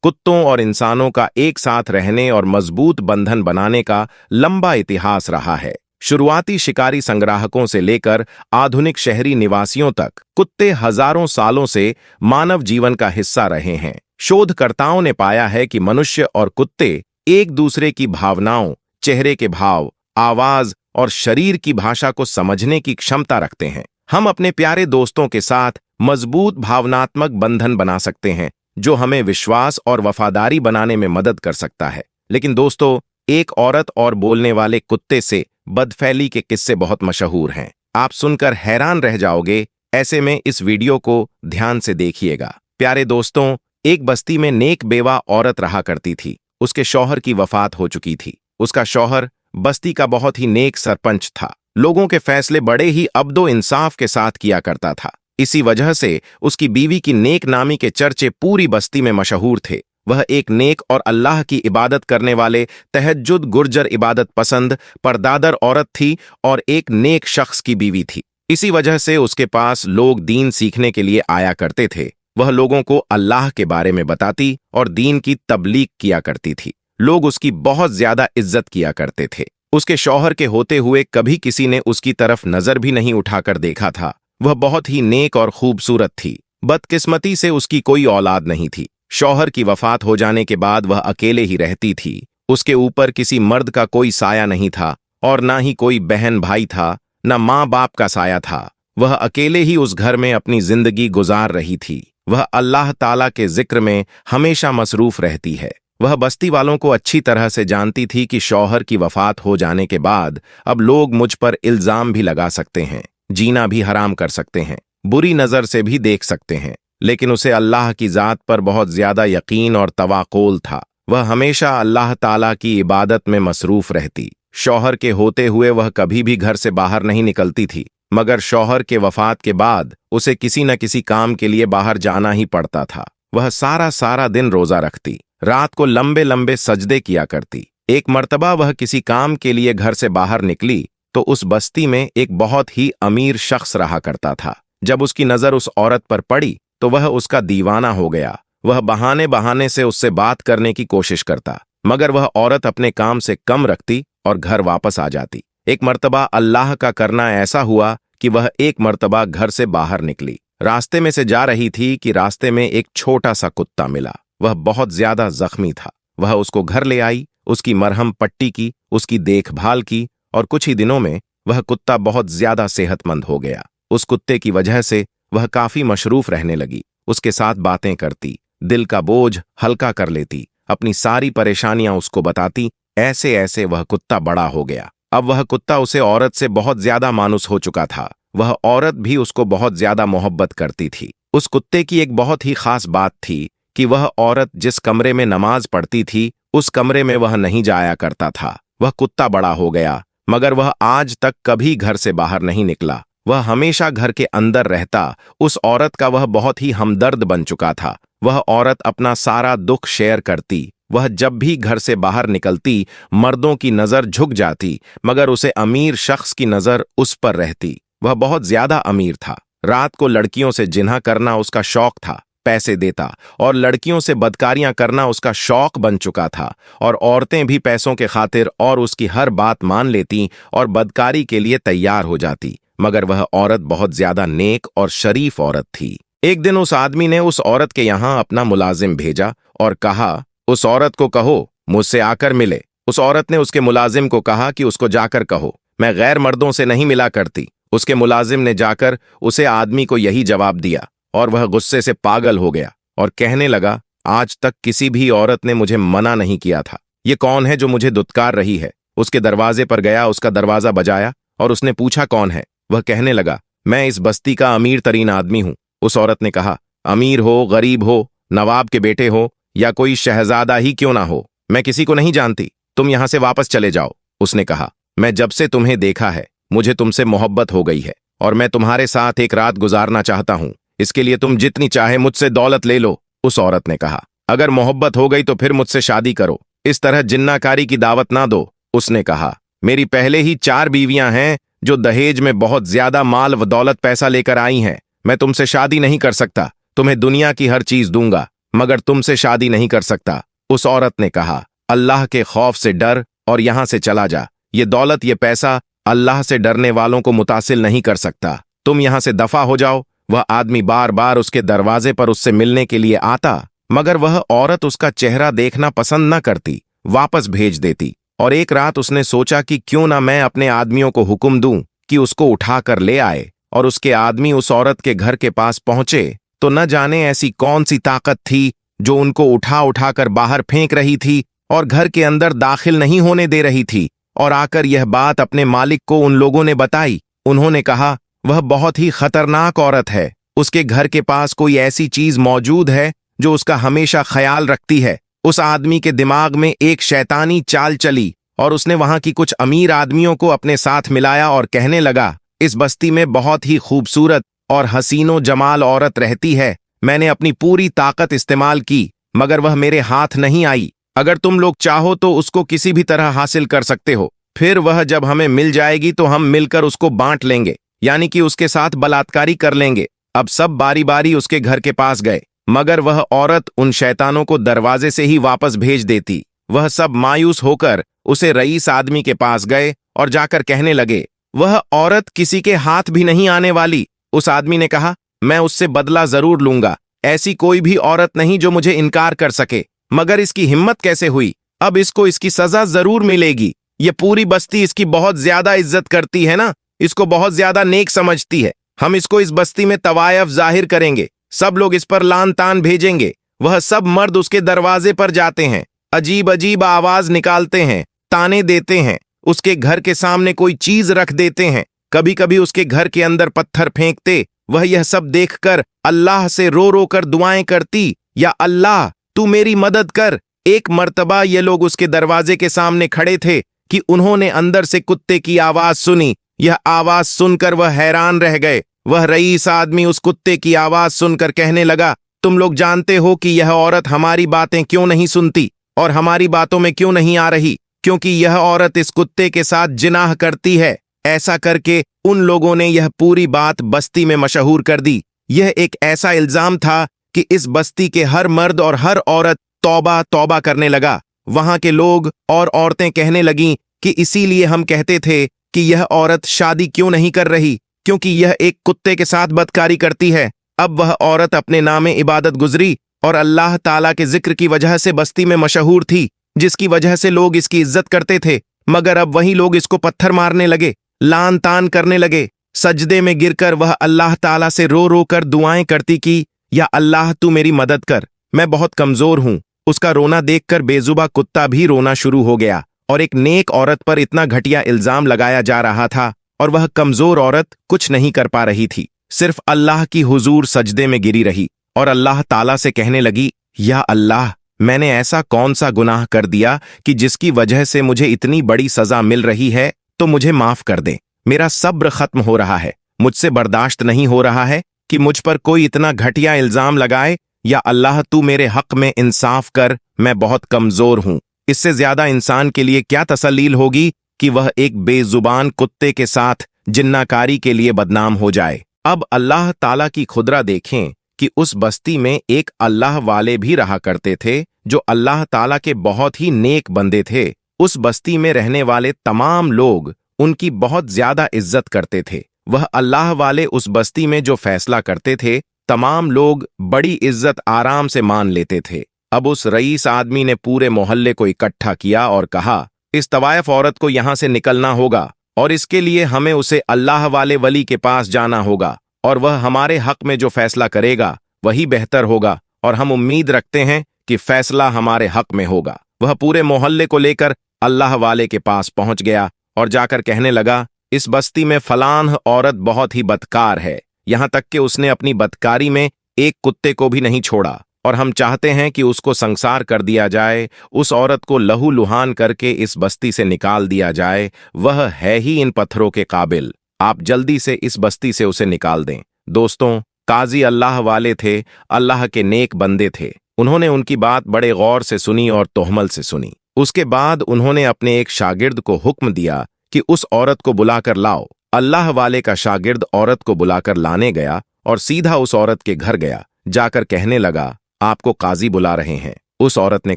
कुत्तों और इंसानों का एक साथ रहने और मजबूत बंधन बनाने का लंबा इतिहास रहा है। शुरुआती शिकारी संग्राहकों से लेकर आधुनिक शहरी निवासियों तक कुत्ते हजारों सालों से मानव जीवन का हिस्सा रहे हैं। शोधकर्ताओं ने पाया है कि मनुष्य और कुत्ते एक दूसरे की भावनाओं, चेहरे के भाव, आवाज और शरीर की भाषा को समझने की क्षमता रखते हैं। हम अपने प्यारे दोस्तों के साथ मजबूत भावनात्मक बंधन बना सकते हैं, जो हमें विश्वास और वफादारी बनाने में मदद कर सकता है। लेकिन दोस्तों, एक औरत और बोलने वाले कुत्ते से बदफैली के किस्से बहुत मशहूर हैं। आप सुनकर हैरान रह जाओगे। ऐसे में इस वीडियो को ध्यान से देखिएगा। प्यारे दोस्तों, एक बस्ती में नेक बेवा औरत रहा करती थी। उसके शौहर की वफात हो चुकी थी। उसका शौहर बस्ती का बहुत ही नेक सरपंच था। लोगों के फैसले बड़े ही अब्दो इंसाफ के साथ किया करता था। इसी वजह से उसकी बीवी की नेक नामी के चर्चे पूरी बस्ती में मशहूर थे। वह एक नेक और अल्लाह की इबादत करने वाले तहज्जुद गुर्जर इबादत पसंद परदादर औरत थी और एक नेक शख्स की बीवी थी। इसी वजह से उसके पास लोग दीन सीखने के लिए आया करते थे। वह लोगों को अल्लाह के बारे में बताती और दीन की तबलीग किया करती थी। लोग उसकी बहुत ज्यादा इज्जत किया करते थे। उसके शौहर के होते हुए कभी किसी ने उसकी तरफ नजर भी नहीं उठाकर देखा था। वह बहुत ही नेक और खूबसूरत थी। बदकिस्मती से उसकी कोई औलाद नहीं थी। शौहर की वफात हो जाने के बाद वह अकेले ही रहती थी। उसके ऊपर किसी मर्द का कोई साया नहीं था और ना ही कोई बहन भाई था, न माँ बाप का साया था। वह अकेले ही उस घर में अपनी जिंदगी गुजार रही थी। वह अल्लाह ताला के जिक्र में हमेशा मसरूफ रहती है। वह बस्ती वालों को अच्छी तरह से जानती थी कि शौहर की वफात हो जाने के बाद अब लोग मुझ पर इल्जाम भी लगा सकते हैं, जीना भी हराम कर सकते हैं, बुरी नजर से भी देख सकते हैं। लेकिन उसे अल्लाह की जात पर बहुत ज्यादा यकीन और तवाक्कुल था। वह हमेशा अल्लाह ताला की इबादत में मसरूफ रहती। शौहर के होते हुए वह कभी भी घर से बाहर नहीं निकलती थी, मगर शौहर के वफात के बाद उसे किसी न किसी काम के लिए बाहर जाना ही पड़ता था। वह सारा सारा दिन रोजा रखती, रात को लंबे लंबे सजदे किया करती। एक मर्तबा वह किसी काम के लिए घर से बाहर निकली तो उस बस्ती में एक बहुत ही अमीर शख्स रहा करता था। जब उसकी नजर उस औरत पर पड़ी तो वह उसका दीवाना हो गया। वह बहाने बहाने से उससे बात करने की कोशिश करता, मगर वह औरत अपने काम से कम रखती और घर वापस आ जाती। एक मर्तबा अल्लाह का करना ऐसा हुआ कि वह एक मर्तबा घर से बाहर निकली। रास्ते में से जा रही थी कि रास्ते में एक छोटा सा कुत्ता मिला। वह बहुत ज्यादा जख्मी था। वह उसको घर ले आई, उसकी मरहम पट्टी की, उसकी देखभाल की और कुछ ही दिनों में वह कुत्ता बहुत ज्यादा सेहतमंद हो गया। उस कुत्ते की वजह से वह काफी मशरूफ रहने लगी। उसके साथ बातें करती, दिल का बोझ हल्का कर लेती, अपनी सारी परेशानियां उसको बताती। ऐसे ऐसे वह कुत्ता बड़ा हो गया। अब वह कुत्ता उसे औरत से बहुत ज्यादा मानुस हो चुका था। वह औरत भी उसको बहुत ज्यादा मोहब्बत करती थी। उस कुत्ते की एक बहुत ही खास बात थी कि वह औरत जिस कमरे में नमाज पढ़ती थी उस कमरे में वह नहीं जाया करता था। वह कुत्ता बड़ा हो गया, मगर वह आज तक कभी घर से बाहर नहीं निकला। वह हमेशा घर के अंदर रहता। उस औरत का वह बहुत ही हमदर्द बन चुका था। वह औरत अपना सारा दुख शेयर करती। वह जब भी घर से बाहर निकलती मर्दों की नजर झुक जाती, मगर उसे अमीर शख्स की नजर उस पर रहती। वह बहुत ज्यादा अमीर था। रात को लड़कियों से जिन्हा करना उसका शौक था। पैसे देता और लड़कियों से बदकारियां करना उसका शौक बन चुका था। और औरतें भी पैसों के खातिर और उसकी हर बात मान लेती और बदकारी के लिए तैयार हो जाती। मगर वह औरत बहुत ज्यादा नेक और शरीफ औरत थी। एक दिन उस आदमी ने उस औरत के यहां अपना मुलाजिम भेजा और कहा, उस औरत को कहो मुझसे आकर मिले। उस औरत ने उसके मुलाजिम को कहा कि उसको जाकर कहो मैं गैर मर्दों से नहीं मिला करती। उसके मुलाजिम ने जाकर उसे आदमी को यही जवाब दिया और वह गुस्से से पागल हो गया और कहने लगा, आज तक किसी भी औरत ने मुझे मना नहीं किया था। ये कौन है जो मुझे दुत्कार रही है? उसके दरवाजे पर गया, उसका दरवाजा बजाया और उसने पूछा कौन है? वह कहने लगा, मैं इस बस्ती का अमीर तरीन आदमी हूं। उस औरत ने कहा, अमीर हो, गरीब हो, नवाब के बेटे हो या कोई शहजादा ही क्यों ना हो, मैं किसी को नहीं जानती। तुम यहां से वापस चले जाओ। उसने कहा, मैं जब से तुम्हें देखा है मुझे तुमसे मोहब्बत हो गई है और मैं तुम्हारे साथ एक रात गुजारना चाहता हूं। इसके लिए तुम जितनी चाहे मुझसे दौलत ले लो। उस औरत ने कहा, अगर मोहब्बत हो गई तो फिर मुझसे शादी करो, इस तरह जिन्नाकारी की दावत ना दो। उसने कहा, मेरी पहले ही 4 बीवियां हैं जो दहेज में बहुत ज्यादा माल व दौलत पैसा लेकर आई हैं। मैं तुमसे शादी नहीं कर सकता। तुम्हें दुनिया की हर चीज दूंगा मगर तुमसे शादी नहीं कर सकता। उस औरत ने कहा, अल्लाह के खौफ से डर और यहां से चला जा। ये दौलत, ये पैसा अल्लाह से डरने वालों को मुतासिल नहीं कर सकता। तुम यहां से दफा हो जाओ। वह आदमी बार बार उसके दरवाजे पर उससे मिलने के लिए आता, मगर वह औरत उसका चेहरा देखना पसंद न करती, वापस भेज देती। और एक रात उसने सोचा कि क्यों ना मैं अपने आदमियों को हुक्म दूं कि उसको उठाकर ले आए। और उसके आदमी उस औरत के घर के पास पहुंचे तो न जाने ऐसी कौन सी ताकत थी जो उनको उठा उठाकर बाहर फेंक रही थी और घर के अंदर दाखिल नहीं होने दे रही थी। और आकर यह बात अपने मालिक को उन लोगों ने बताई। उन्होंने कहा, वह बहुत ही खतरनाक औरत है। उसके घर के पास कोई ऐसी चीज मौजूद है जो उसका हमेशा ख्याल रखती है। उस आदमी के दिमाग में एक शैतानी चाल चली और उसने वहां की कुछ अमीर आदमियों को अपने साथ मिलाया और कहने लगा, इस बस्ती में बहुत ही खूबसूरत और हसीनो जमाल औरत रहती है। मैंने अपनी पूरी ताकत इस्तेमाल की, मगर वह मेरे हाथ नहीं आई। अगर तुम लोग चाहो तो उसको किसी भी तरह हासिल कर सकते हो। फिर वह जब हमें मिल जाएगी तो हम मिलकर उसको बांट लेंगे, यानी कि उसके साथ बलात्कारी कर लेंगे। अब सब बारी बारी उसके घर के पास गए, मगर वह औरत उन शैतानों को दरवाजे से ही वापस भेज देती। वह सब मायूस होकर उसे रईस आदमी के पास गए और जाकर कहने लगे, वह औरत किसी के हाथ भी नहीं आने वाली। उस आदमी ने कहा, मैं उससे बदला जरूर लूंगा। ऐसी कोई भी औरत नहीं जो मुझे इनकार कर सके। मगर इसकी हिम्मत कैसे हुई? अब इसको इसकी सजा जरूर मिलेगी। ये पूरी बस्ती इसकी बहुत ज्यादा इज्जत करती है ना, इसको बहुत ज्यादा नेक समझती है। हम इसको इस बस्ती में तवायफ जाहिर करेंगे, सब लोग इस पर लान तान भेजेंगे। वह सब मर्द उसके दरवाजे पर जाते हैं, अजीब अजीब आवाज निकालते हैं, ताने देते हैं, उसके घर के सामने कोई चीज रख देते हैं, कभी कभी उसके घर के अंदर पत्थर फेंकते। वह यह सब देखकर अल्लाह से रो रो कर दुआएं करती, या अल्लाह तू मेरी मदद कर। एक मर्तबा ये लोग उसके दरवाजे के सामने खड़े थे कि उन्होंने अंदर से कुत्ते की आवाज सुनी। यह आवाज सुनकर वह हैरान रह गए। वह रईस आदमी उस कुत्ते की आवाज सुनकर कहने लगा, तुम लोग जानते हो कि यह औरत हमारी बातें क्यों नहीं सुनती और हमारी बातों में क्यों नहीं आ रही? क्योंकि यह औरत इस कुत्ते के साथ जिनाह करती है। ऐसा करके उन लोगों ने यह पूरी बात बस्ती में मशहूर कर दी। यह एक ऐसा इल्जाम था कि इस बस्ती के हर मर्द और हर औरत तौबा तौबा करने लगा। वहां के लोग और औरतें कहने लगीं कि इसीलिए हम कहते थे कि यह औरत शादी क्यों नहीं कर रही, क्योंकि यह एक कुत्ते के साथ बदकारी करती है। अब वह औरत अपने नामे इबादत गुजरी और अल्लाह ताला के जिक्र की वजह से बस्ती में मशहूर थी, जिसकी वजह से लोग इसकी इज्जत करते थे। मगर अब वही लोग इसको पत्थर मारने लगे, लान तान करने लगे। सजदे में गिरकर वह अल्लाह ताला से रो रो कर दुआएं करती कि या अल्लाह तू मेरी मदद कर, मैं बहुत कमजोर हूं। उसका रोना देखकर बेजुबा कुत्ता भी रोना शुरू हो गया और एक नेक औरत पर इतना घटिया इल्जाम लगाया जा रहा था और वह कमजोर औरत कुछ नहीं कर पा रही थी, सिर्फ अल्लाह की हुजूर सजदे में गिरी रही और अल्लाह ताला से कहने लगी, या अल्लाह मैंने ऐसा कौन सा गुनाह कर दिया कि जिसकी वजह से मुझे इतनी बड़ी सजा मिल रही है, तो मुझे माफ कर दे। मेरा सब्र खत्म हो रहा है, मुझसे बर्दाश्त नहीं हो रहा है कि मुझ पर कोई इतना घटिया इल्जाम लगाए। या अल्लाह तू मेरे हक में इंसाफ कर, मैं बहुत कमजोर हूं। इससे ज्यादा इंसान के लिए क्या तसल्लील होगी कि वह एक बेजुबान कुत्ते के साथ जिन्नाकारी के लिए बदनाम हो जाए। अब अल्लाह ताला की खुदरा देखें कि उस बस्ती में एक अल्लाह वाले भी रहा करते थे जो अल्लाह ताला के बहुत ही नेक बंदे थे। उस बस्ती में रहने वाले तमाम लोग उनकी बहुत ज्यादा इज्जत करते थे। वह अल्लाह वाले उस बस्ती में जो फैसला करते थे, तमाम लोग बड़ी इज्जत आराम से मान लेते थे। अब उस रईस आदमी ने पूरे मोहल्ले को इकट्ठा किया और कहा, इस तवायफ औरत को यहां से निकलना होगा और इसके लिए हमें उसे अल्लाह वाले वली के पास जाना होगा और वह हमारे हक में जो फैसला करेगा वही बेहतर होगा और हम उम्मीद रखते हैं कि फैसला हमारे हक में होगा। वह पूरे मोहल्ले को लेकर अल्लाह वाले के पास पहुंच गया और जाकर कहने लगा, इस बस्ती में फलान औरत बहुत ही बदकार है, यहां तक कि उसने अपनी बदकारी में एक कुत्ते को भी नहीं छोड़ा और हम चाहते हैं कि उसको संसार कर दिया जाए, उस औरत को लहू लुहान करके इस बस्ती से निकाल दिया जाए। वह है ही इन पत्थरों के काबिल, आप जल्दी से इस बस्ती से उसे निकाल दें। दोस्तों, काजी अल्लाह वाले थे, अल्लाह के नेक बंदे थे। उन्होंने उनकी बात बड़े गौर से सुनी और तोहमल से सुनी। उसके बाद उन्होंने अपने एक शागिर्द को हुक्म दिया कि उस औरत को बुलाकर लाओ। अल्लाह वाले का शागिर्द औरत को बुलाकर लाने गया और सीधा उस औरत के घर गया। जाकर कहने लगा, आपको काजी बुला रहे हैं। उस औरत ने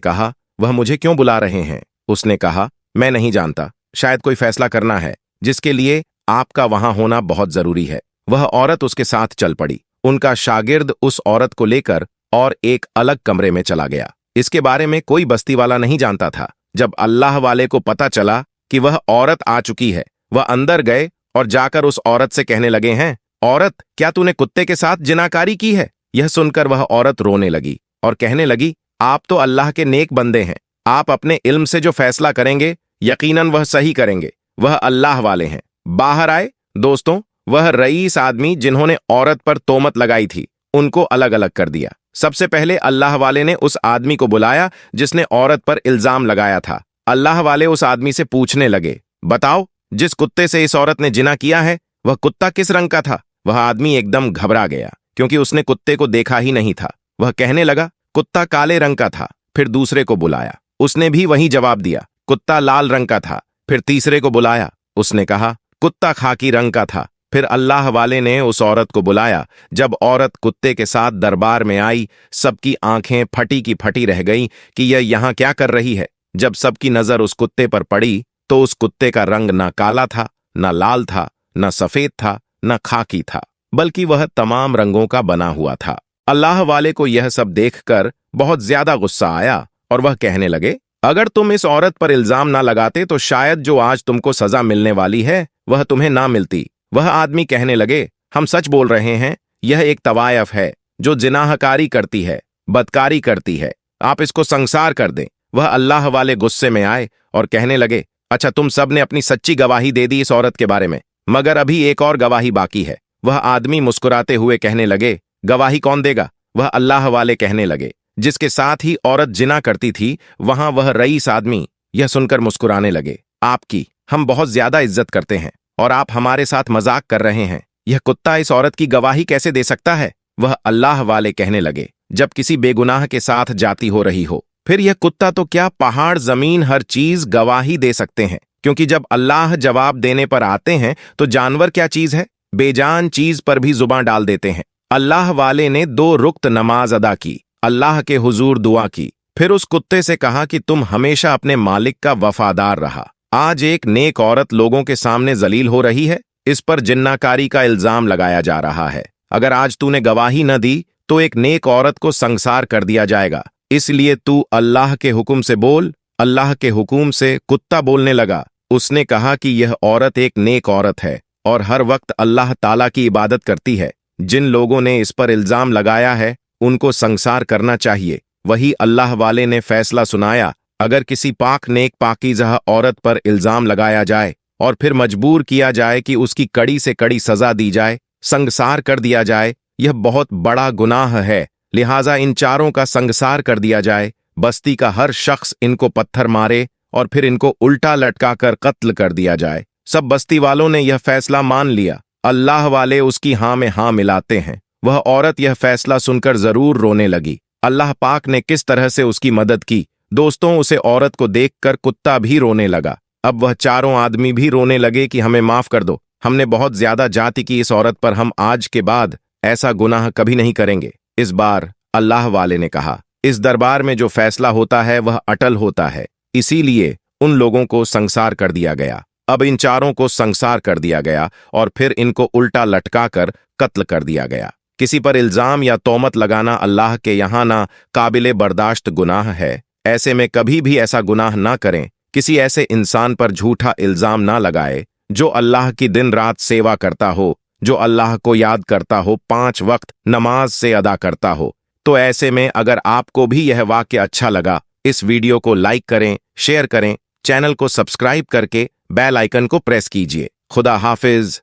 कहा, वह मुझे क्यों बुला रहे हैं? उसने कहा, मैं नहीं जानता, शायद कोई फैसला करना है जिसके लिए आपका वहां होना बहुत जरूरी है। वह औरत उसके साथ चल पड़ी। उनका शागिर्द उस औरत को लेकर और एक अलग कमरे में चला गया। इसके बारे में कोई बस्ती वाला नहीं जानता था। जब अल्लाह वाले को पता चला कि वह औरत आ चुकी है, वह अंदर गए और जाकर उस औरत से कहने लगे हैं, औरत, क्या तूने कुत्ते के साथ जिनाकारी की है? यह सुनकर वह औरत रोने लगी और कहने लगी, आप तो अल्लाह के नेक बंदे हैं। आप अपने इल्म से जो फैसला करेंगे यकीनन वह सही करेंगे। वह अल्लाह वाले हैं। बाहर आए। दोस्तों, वह रईस आदमी जिन्होंने औरत पर तोमत लगाई थी, उनको अलग अलग कर दिया। सबसे पहले अल्लाह वाले ने उस आदमी को बुलाया जिसने औरत पर इल्जाम लगाया था। अल्लाह वाले उस आदमी से पूछने लगे, बताओ, जिस कुत्ते से इस औरत ने जिना किया है वह कुत्ता किस रंग का था? वह आदमी एकदम घबरा गया क्योंकि उसने कुत्ते को देखा ही नहीं था। वह कहने लगा, कुत्ता काले रंग का था। फिर दूसरे को बुलाया, उसने भी वही जवाब दिया, कुत्ता लाल रंग का था। फिर तीसरे को बुलाया, उसने कहा, कुत्ता खाकी रंग का था। फिर अल्लाह वाले ने उस औरत को बुलाया। जब औरत कुत्ते के साथ दरबार में आई, सबकी आंखें फटी की फटी रह गईं कि यह यहां क्या कर रही है। जब सबकी नजर उस कुत्ते पर पड़ी तो उस कुत्ते का रंग ना काला था, ना लाल था, ना सफेद था, ना खाकी था, बल्कि वह तमाम रंगों का बना हुआ था। अल्लाह वाले को यह सब देखकर बहुत ज्यादा गुस्सा आया और वह कहने लगे, अगर तुम इस औरत पर इल्जाम ना लगाते तो शायद जो आज तुमको सजा मिलने वाली है वह तुम्हें ना मिलती। वह आदमी कहने लगे, हम सच बोल रहे हैं, यह एक तवायफ है जो जिनाहकारी करती है, बदकारी करती है। आप इसको संसार कर दें। वह अल्लाह वाले गुस्से में आए और कहने लगे, अच्छा, तुम सब ने अपनी सच्ची गवाही दे दी इस औरत के बारे में, मगर अभी एक और गवाही बाकी है। वह आदमी मुस्कुराते हुए कहने लगे, गवाही कौन देगा? वह अल्लाह वाले कहने लगे, जिसके साथ ही औरत जिना करती थी वहां वह रईस आदमी। यह सुनकर मुस्कुराने लगे, आपकी हम बहुत ज्यादा इज्जत करते हैं और आप हमारे साथ मजाक कर रहे हैं। यह कुत्ता इस औरत की गवाही कैसे दे सकता है? वह अल्लाह वाले कहने लगे, जब किसी बेगुनाह के साथ जाती हो रही हो, फिर यह कुत्ता तो क्या पहाड़ जमीन हर चीज गवाही दे सकते हैं, क्योंकि जब अल्लाह जवाब देने पर आते हैं तो जानवर क्या चीज है, बेजान चीज पर भी जुबान डाल देते हैं। अल्लाह वाले ने 2 रुक्त नमाज अदा की, अल्लाह के हुजूर दुआ की, फिर उस कुत्ते से कहा कि तुम हमेशा अपने मालिक का वफादार रहा। आज एक नेक औरत लोगों के सामने जलील हो रही है, इस पर जिन्नाकारी का इल्जाम लगाया जा रहा है। अगर आज तूने गवाही न दी तो एक नेक औरत को संसार कर दिया जाएगा, इसलिए तू अल्लाह के हुक्म से बोल। अल्लाह के हुक्म से कुत्ता बोलने लगा। उसने कहा कि यह औरत एक नेक औरत है और हर वक्त अल्लाह ताला की इबादत करती है। जिन लोगों ने इस पर इल्जाम लगाया है उनको संसार करना चाहिए। वही अल्लाह वाले ने फैसला सुनाया, अगर किसी पाक नेक पाकीज़ा औरत पर इल्जाम लगाया जाए और फिर मजबूर किया जाए कि उसकी कड़ी से कड़ी सजा दी जाए, संगसार कर दिया जाए, यह बहुत बड़ा गुनाह है। लिहाजा इन चारों का संगसार कर दिया जाए। बस्ती का हर शख्स इनको पत्थर मारे और फिर इनको उल्टा लटकाकर कत्ल कर दिया जाए। सब बस्ती वालों ने यह फैसला मान लिया। अल्लाह वाले उसकी हाँ में हाँ मिलाते हैं। वह औरत यह फैसला सुनकर जरूर रोने लगी। अल्लाह पाक ने किस तरह से उसकी मदद की। दोस्तों, उसे औरत को देखकर कुत्ता भी रोने लगा। अब वह चारों आदमी भी रोने लगे कि हमें माफ कर दो, हमने बहुत ज्यादा जाति की इस औरत पर, हम आज के बाद ऐसा गुनाह कभी नहीं करेंगे। इस बार अल्लाह वाले ने कहा, इस दरबार में जो फैसला होता है वह अटल होता है, इसीलिए उन लोगों को संसार कर दिया गया। अब इन चारों को संसार कर दिया गया और फिर इनको उल्टा लटकाकर कत्ल कर दिया गया। किसी पर इल्जाम या तोमत लगाना अल्लाह के यहाँ ना काबिले बर्दाश्त गुनाह है। ऐसे में कभी भी ऐसा गुनाह ना करें। किसी ऐसे इंसान पर झूठा इल्जाम ना लगाए जो अल्लाह की दिन रात सेवा करता हो, जो अल्लाह को याद करता हो, 5 वक्त नमाज से अदा करता हो। तो ऐसे में अगर आपको भी यह वाक्य अच्छा लगा, इस वीडियो को लाइक करें, शेयर करें, चैनल को सब्सक्राइब करके बेल आइकन को प्रेस कीजिए। खुदा हाफिज।